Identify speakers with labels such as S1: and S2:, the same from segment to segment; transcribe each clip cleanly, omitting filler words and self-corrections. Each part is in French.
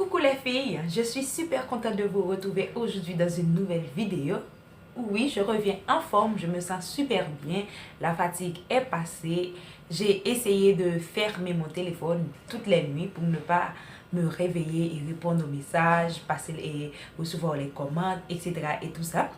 S1: Coucou les filles, je suis super contente de vous retrouver aujourd'hui dans une nouvelle vidéo. Oui, je reviens en forme, je me sens super bien, la fatigue est passée. J'ai essayé de fermer mon téléphone toutes les nuits pour ne pas me réveiller et répondre aux messages, passer et recevoir les commandes, etc. et tout ça.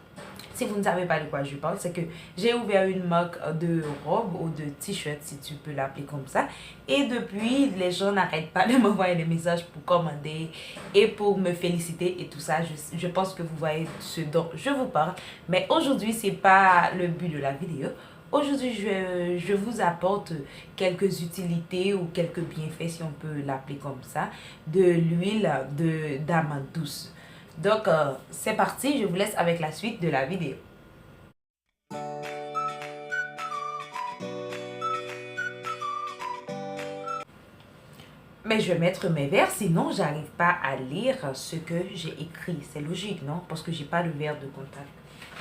S1: Si vous ne savez pas de quoi je parle, c'est que j'ai ouvert une marque de robe ou de t-shirt, si tu peux l'appeler comme ça. Et depuis, les gens n'arrêtent pas de m'envoyer des messages pour commander et pour me féliciter et tout ça. Je pense que vous voyez ce dont je vous parle. Mais aujourd'hui, ce n'est pas le but de la vidéo. Aujourd'hui, je vous apporte quelques utilités ou quelques bienfaits, si on peut l'appeler comme ça, de l'huile d'amande douce. Donc, c'est parti, je vous laisse avec la suite de la vidéo. Mais je vais mettre mes verres, sinon j'arrive pas à lire ce que j'ai écrit. C'est logique, non? Parce que j'ai pas de verre de contact.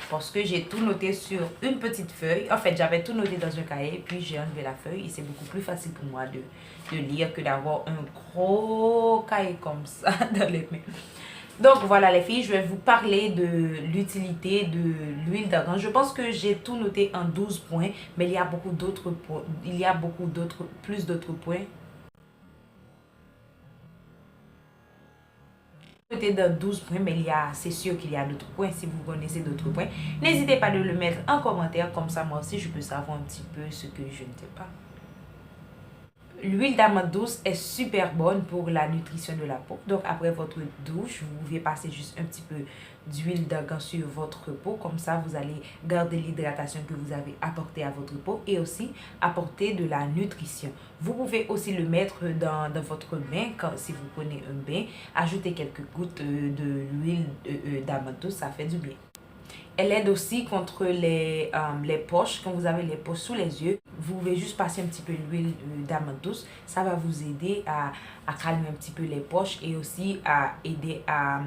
S1: Parce que j'ai tout noté sur une petite feuille. En fait, j'avais tout noté dans un cahier, puis j'ai enlevé la feuille. Et c'est beaucoup plus facile pour moi de lire que d'avoir un gros cahier comme ça dans les mains. Donc voilà les filles, je vais vous parler de l'utilité de l'huile d'argan. Je pense que j'ai tout noté en 12 points, mais il y a beaucoup d'autres points. Il y a plus d'autres points. Noté dans 12 points, mais c'est sûr qu'il y a d'autres points. Si vous connaissez d'autres points, n'hésitez pas de le mettre en commentaire. Comme ça, moi aussi, je peux savoir un petit peu ce que je ne sais pas. L'huile d'amande douce est super bonne pour la nutrition de la peau. Donc après votre douche, vous pouvez passer juste un petit peu d'huile d'argan sur votre peau. Comme ça, vous allez garder l'hydratation que vous avez apportée à votre peau et aussi apporter de la nutrition. Vous pouvez aussi le mettre dans votre bain si vous prenez un bain. Ajouter quelques gouttes de l'huile d'amande douce, ça fait du bien. Elle aide aussi contre les poches. Quand vous avez les poches sous les yeux, vous pouvez juste passer un petit peu d'huile d'amande douce. Ça va vous aider à calmer un petit peu les poches et aussi à aider à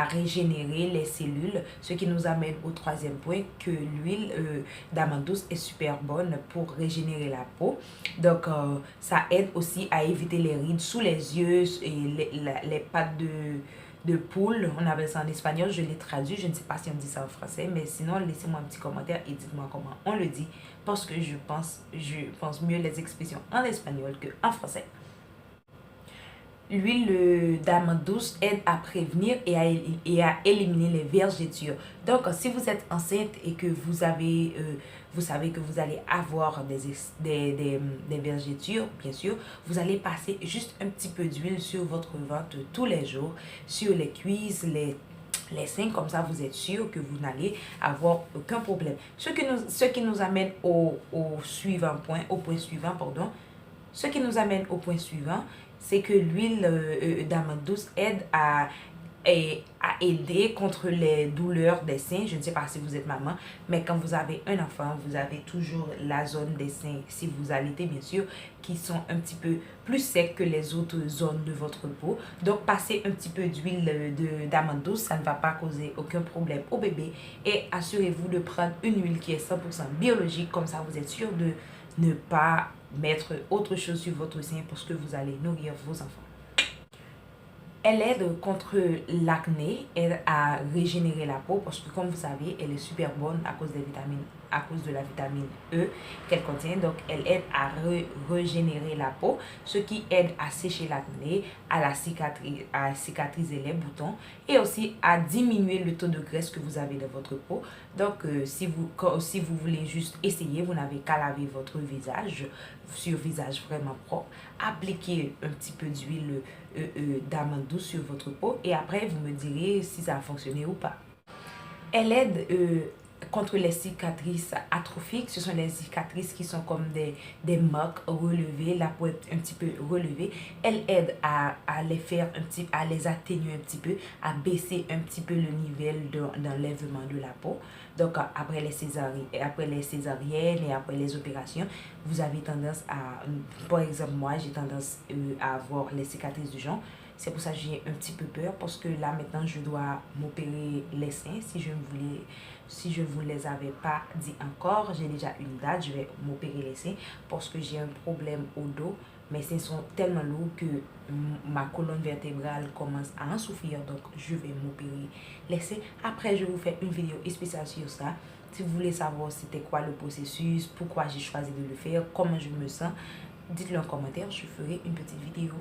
S1: régénérer les cellules. Ce qui nous amène au troisième point, que l'huile d'amande douce est super bonne pour régénérer la peau. Donc, ça aide aussi à éviter les rides sous les yeux et les pattes de poule, on appelle ça en espagnol, je l'ai traduit, je ne sais pas si on dit ça en français, mais sinon laissez-moi un petit commentaire et dites-moi comment on le dit, parce que je pense mieux les expressions en espagnol qu'en français. L'huile d'amande douce aide à prévenir et à éliminer les vergetures. Donc, si vous êtes enceinte et que vous savez que vous allez avoir des vergetures, bien sûr, vous allez passer juste un petit peu d'huile sur votre ventre tous les jours, sur les cuisses, les seins, comme ça vous êtes sûr que vous n'allez avoir aucun problème. Ce qui nous amène au point suivant, pardon. Ce qui nous amène au point suivant, c'est que l'huile d'amande douce aide à aider contre les douleurs des seins. Je ne sais pas si vous êtes maman, mais quand vous avez un enfant, vous avez toujours la zone des seins, si vous allaitez bien sûr, qui sont un petit peu plus secs que les autres zones de votre peau. Donc, passez un petit peu d'huile d'amande douce, ça ne va pas causer aucun problème au bébé. Et assurez-vous de prendre une huile qui est 100% biologique, comme ça vous êtes sûr de ne pas mettre autre chose sur votre sein parce que vous allez nourrir vos enfants. Elle aide contre l'acné, aide à régénérer la peau parce que comme vous savez, elle est super bonne à cause de la vitamine E qu'elle contient. Donc, elle aide à régénérer la peau, ce qui aide à sécher l'acné, à cicatriser les boutons et aussi à diminuer le taux de graisse que vous avez dans votre peau. Donc, si vous voulez juste essayer, vous n'avez qu'à laver votre visage sur visage vraiment propre, appliquer un petit peu d'huile d'amande douce sur votre peau et après vous me direz si ça a fonctionné ou pas. Elle aide contre les cicatrices atrophiques. Ce sont les cicatrices qui sont comme des marques relevées, la peau est un petit peu relevée. Elle aide à les atténuer un petit peu, à baisser un petit peu le niveau d'enlèvement de la peau. Donc après les césariennes et après les opérations, vous avez tendance à, par exemple moi j'ai tendance à avoir les cicatrices du genre. C'est pour ça que j'ai un petit peu peur parce que là maintenant je dois m'opérer les seins. Si je ne vous les avais pas dit encore, j'ai déjà une date, je vais m'opérer les seins parce que j'ai un problème au dos. mais ils sont tellement lourds que ma colonne vertébrale commence à en souffrir, donc je vais m'opérer les seins. Après, je vais vous faire une vidéo spéciale sur ça. Si vous voulez savoir c'était quoi le processus, pourquoi j'ai choisi de le faire, comment je me sens, dites-le en commentaire, je ferai une petite vidéo.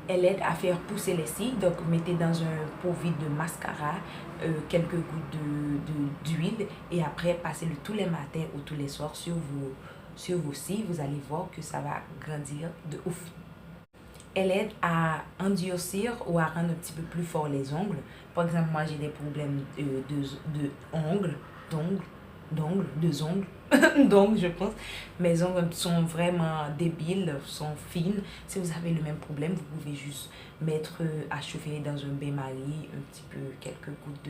S1: Elle aide à faire pousser les cils, donc mettez dans un pot vide de mascara quelques gouttes d'huile et après passez-le tous les matins ou tous les soirs sur vos cils. Vous allez voir que ça va grandir de ouf. Elle aide à endurcir ou à rendre un petit peu plus fort les ongles. Par exemple, moi j'ai des problèmes d'ongles. Donc, je pense, mes ongles sont vraiment débiles, sont fines. Si vous avez le même problème, vous pouvez juste mettre à chauffer dans un bain-marie un petit peu, quelques gouttes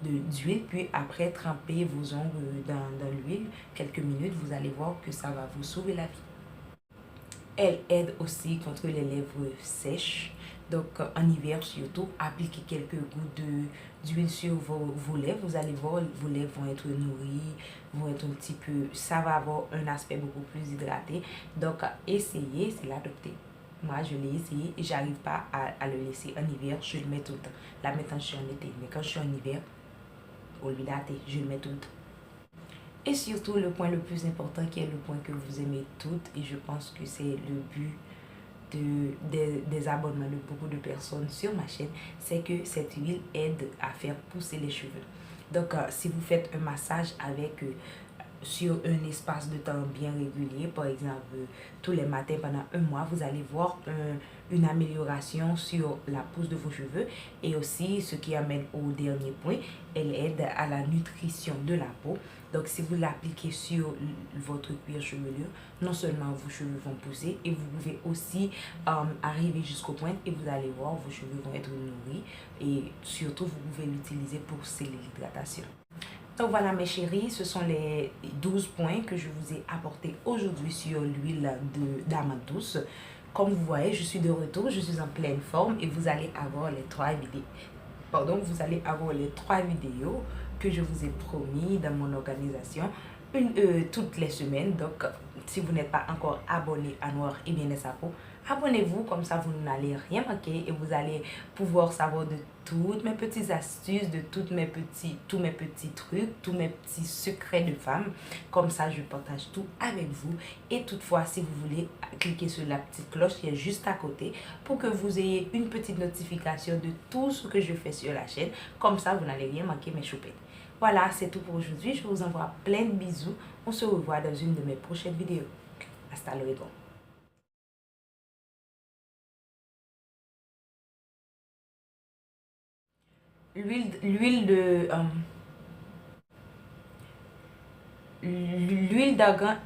S1: d'huile, puis après tremper vos ongles dans l'huile quelques minutes. Vous allez voir que ça va vous sauver la vie. Elle aide aussi contre les lèvres sèches. Donc, en hiver surtout, appliquez quelques gouttes d'huile sur vos lèvres. Vous allez voir, vos lèvres vont être nourries, vont être un petit peu... Ça va avoir un aspect beaucoup plus hydraté. Donc, essayez, c'est l'adopter. Moi, je l'ai essayé et j'arrive pas à le laisser en hiver. Je le mets tout le temps. Là, maintenant, je suis en été. Mais quand je suis en hiver, au lieu d'athée, je le mets tout le temps. Et surtout, le point le plus important, qui est le point que vous aimez toutes, et je pense que c'est le but des abonnements de beaucoup de personnes sur ma chaîne, c'est que cette huile aide à faire pousser les cheveux. Donc, si vous faites un massage avec sur un espace de temps bien régulier, par exemple tous les matins pendant un mois, vous allez voir une amélioration sur la pousse de vos cheveux. Et aussi, ce qui amène au dernier point, elle aide à la nutrition de la peau. Donc, si vous l'appliquez sur votre cuir chevelu, non seulement vos cheveux vont pousser, et vous pouvez aussi arriver jusqu'au point et vous allez voir, vos cheveux vont être nourris. Et surtout, vous pouvez l'utiliser pour sceller l'hydratation. Donc voilà mes chéris, ce sont les 12 points que je vous ai apportés aujourd'hui sur l'huile d'amande douce. Comme vous voyez, je suis de retour, je suis en pleine forme et vous allez avoir les 3 vidéos. Pardon, vous allez avoir les 3 vidéos que je vous ai promis dans mon organisation toutes les semaines. Donc si vous n'êtes pas encore abonné à Noir et Bien-être Peau, abonnez-vous, comme ça vous n'allez rien manquer et vous allez pouvoir savoir de toutes mes petites astuces, de tous mes petits trucs, tous mes petits secrets de femme. Comme ça, je partage tout avec vous. Et toutefois, si vous voulez, cliquez sur la petite cloche qui est juste à côté pour que vous ayez une petite notification de tout ce que je fais sur la chaîne. Comme ça, vous n'allez rien manquer mes choupettes. Voilà, c'est tout pour aujourd'hui. Je vous envoie plein de bisous. On se revoit dans une de mes prochaines vidéos. Hasta luego. L'huile d'argan.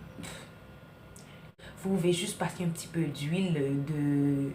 S1: Vous pouvez juste passer un petit peu d'huile de